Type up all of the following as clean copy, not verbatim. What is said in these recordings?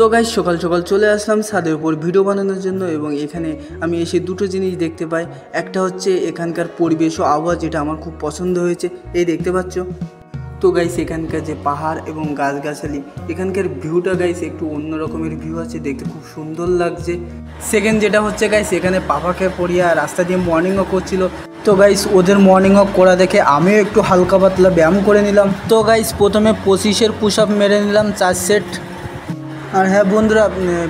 তো গাইস সকাল সকাল চলে আসলাম ছাদের উপর ভিডিও বানানোর জন্য এবং এখানে আমি এসে দুটো জিনিস দেখতে পাই। একটা হচ্ছে এখানকার পরিবেশ ও আবহাওয়া, যেটা আমার খুব পছন্দ হয়েছে, এই দেখতে পাচ্ছ। তো গাইস এখানকার যে পাহাড় এবং গাছগাছালি, এখানকার ভিউটা গাইস একটু অন্য রকমের ভিউ আছে, দেখতে খুব সুন্দর লাগছে। সেকেন্ড যেটা হচ্ছে গাইস, এখানে পাপাকে পড়িয়া রাস্তা দিয়ে মর্নিং ওয়াক করছিল। তো গাইস ওদের মর্নিং ওয়াক করা দেখে আমিও একটু হালকা পাতলা ব্যায়াম করে নিলাম। তো গাইস প্রথমে 25-এর পুশ আপ মেরে নিলাম 4 সেট। আর হ্যাঁ বন্ধুরা,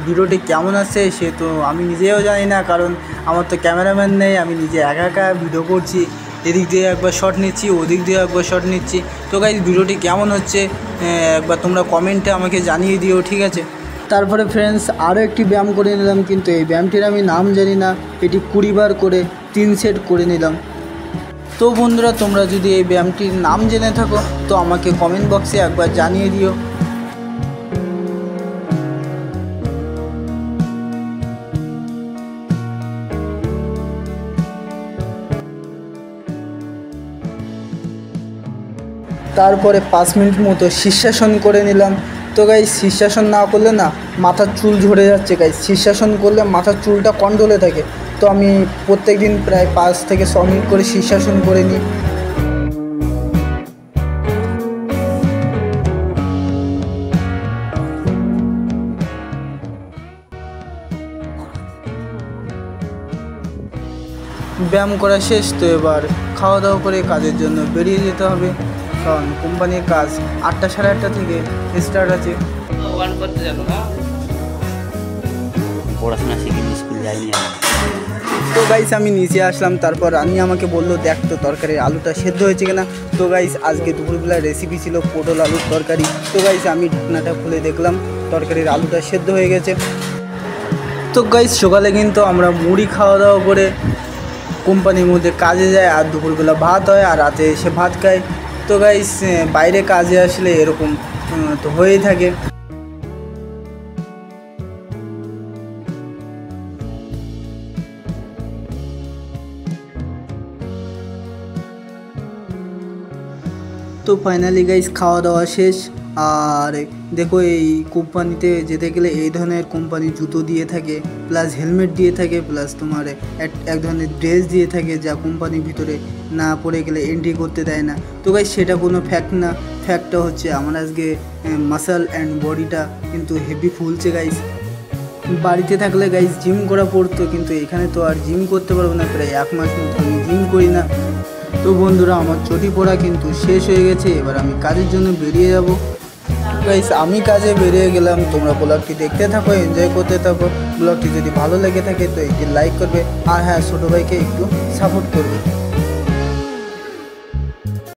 ভিডিওটি কেমন আসছে সে তো আমি নিজেও জানি না, কারণ আমার তো ক্যামেরাম্যান নেই, আমি নিজে একা একা ভিডিও করছি। এদিক দিয়ে একবার শট নিচ্ছি, ওদিক দিয়ে একবার শট নিচ্ছি। তো গাইস ভিডিওটি কেমন হচ্ছে একবার তোমরা কমেন্টে আমাকে জানিয়ে দিও, ঠিক আছে। তারপরে ফ্রেন্ডস আরও একটি ব্যায়াম করে নিলাম, কিন্তু এই ব্যায়ামটির আমি নাম জানি না। এটি 20 বার করে 3 সেট করে নিলাম। তো বন্ধুরা, তোমরা যদি এই ব্যায়ামটির নাম জেনে থাকো তো আমাকে কমেন্ট বক্সে একবার জানিয়ে দিও। তারপরে 5 মিনিট মতো শীর্ষাসন করে নিলাম। তো গাইস শীর্ষাসন না করলে না মাথার চুল ঝরে যাচ্ছে গাইস। শীর্ষাসন করলে মাথার চুলটা কন্ট্রোলে থাকে। তো আমি প্রত্যেক দিন প্রায় 5 থেকে 6 মিনিট করে শীর্ষাসন করে নিই। ব্যায়াম করা শেষ, তো এবার খাওয়া দাওয়া করে কাজের জন্য বেরিয়ে যেতে হবে, কারণ কোম্পানির কাজ 8টা সাড়ে 8টা থেকে স্টার্ট আছে। পড়াশোনা শিখিনি, স্কুল যাইনি। তো গাইস আমি নিচে আসলাম, তারপর রানি আমাকে বললো দেখ তো তরকারির আলুটা সেদ্ধ হয়েছে কিনা। তো গাইস আজকে দুপুরবেলার রেসিপি ছিল পটল আলুর তরকারি। তো গাইস আমি ঢাকনাটা খুলে দেখলাম তরকারির আলুটা সেদ্ধ হয়ে গেছে। তো গাইস সকালে কিন্তু আমরা মুড়ি খাওয়া দাওয়া করে কোম্পানির মধ্যে কাজে যায়, আর দুপুরবেলা ভাত হয়, আর রাতে এসে ভাত খায়। তো গাইস বাইরে কাজে আসলে এরকম তো হয়েই থাকে। তো ফাইনালি গাইস খাওয়া দাওয়া শেষ। আর দেখো এই কোম্পানিতে যেতে গেলে এই ধরনের কোম্পানি জুতো দিয়ে থাকে, প্লাস হেলমেট দিয়ে থাকে, প্লাস তোমার এক ধরনের ড্রেস দিয়ে থাকে, যা কোম্পানির ভিতরে না পরে গেলে এন্ট্রি করতে দেয় না। তো গাইস সেটা কোনো ফ্যাক্ট না, ফ্যাক্টটা হচ্ছে আমার আজকে মাসল অ্যান্ড বডিটা কিন্তু হেভি ফুলছে গাইস। বাড়িতে থাকলে গাইস জিম করা পড়তো, কিন্তু এখানে তো আর জিম করতে পারবো না, প্রায় 1 মাস মতো আমি জিম করি না। তো বন্ধুরা আমার চটি পড়া কিন্তু শেষ হয়ে গেছে, এবার আমি কাজের জন্য বেরিয়ে যাব। গাইস আমি কাজে বেরিয়ে গেলাম, তোমরা ব্লগটি দেখতে থাকো, এনজয় করতে থাকো। ব্লগটি যদি ভালো লেগে থাকে তো একটি লাইক করবে, আর হ্যাঁ ছোটো ভাইকে একটু সাপোর্ট করবে।